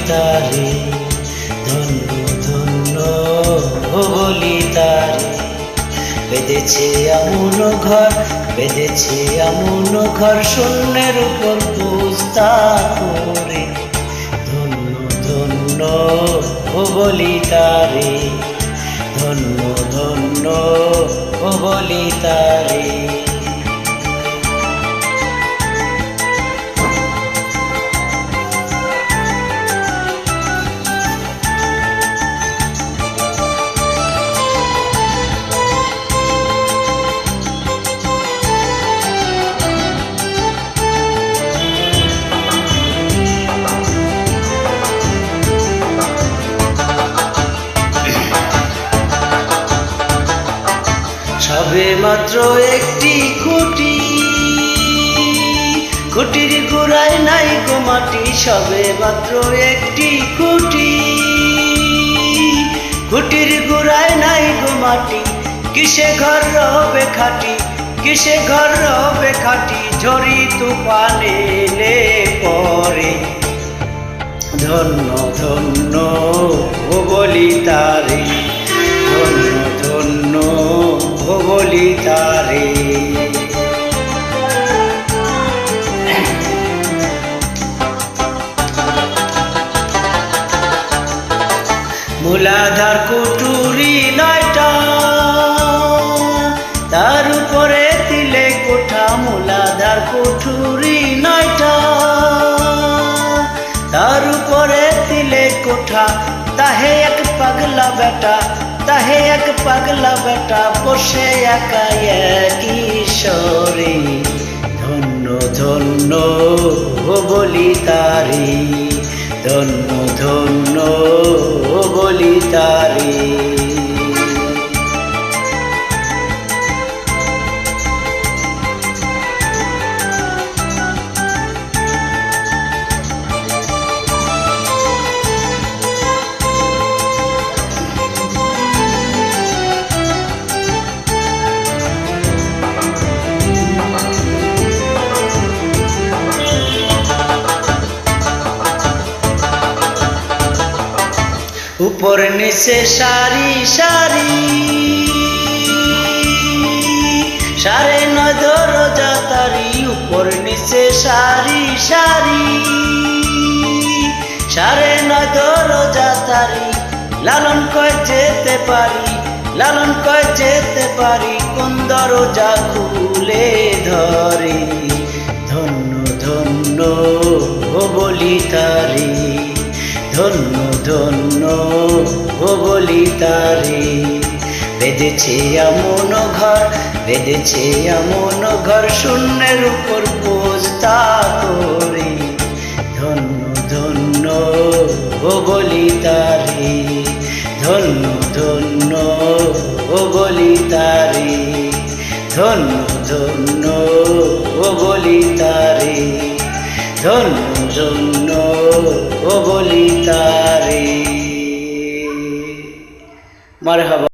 তারে, ধন্য ধন্য বলি তারে। বেঁধেছে এমন ঘর, বেঁধেছে এমন ঘর, শূন্যের উপর বুঝতা করে। ধন্য ধন্য বলি তারে, ধন্য ধন্য বলি তারে। সবে মাত্র একটি খুঁটি, খুঁটির গোড়ায় নাই গো মাটি। সবে মাত্র একটি খুঁটি, খুঁটির গোড়ায় নাই গো মাটি। কিসে ঘর রবে খাটি, কিসে ঘর রবে খাটি, ঝড়ি তুফানে এলে পরে। ধন্য ধন্য বলি তারে, ধন্য ধন্য বলি তারে। মূলাধার কুটুরি নয়টা, তার উপরে তিলে কোঠা। মূলাধার কুঠুরি নয়টা, তার উপরে তিলে কোঠা। তাহে এক পাগলা বেটা, তাহে এক পাগলা বেটা, বসে একা কিশোরে। ধন্য ধন্য বলি তারে, ধন্য ধন্য বলি তারে। উপর নিচে সারি সারি, সাড়ে নয় দরজা তারি। উপর নিচে সারি সারি, সাড়ে নয় দরজা তারি। লালন কয় যেতে পারি, লালন কয় যেতে পারি, কোন দরজা খুলে ধরে। ধন্য ধন্য বলি তারে, ধন্য ধন্য বলি তারে। বেঁধেছে এমন ঘর, বেঁধেছে এমন ঘর, শূন্যের উপর বুঝতা করে। ধন্য ধন্য বলি তারে, ধন্য ধন্য বলি তারে, ধন্য ধন্য বলি তারে, ধন্য ধন্য বলি তারে। মারহাবা।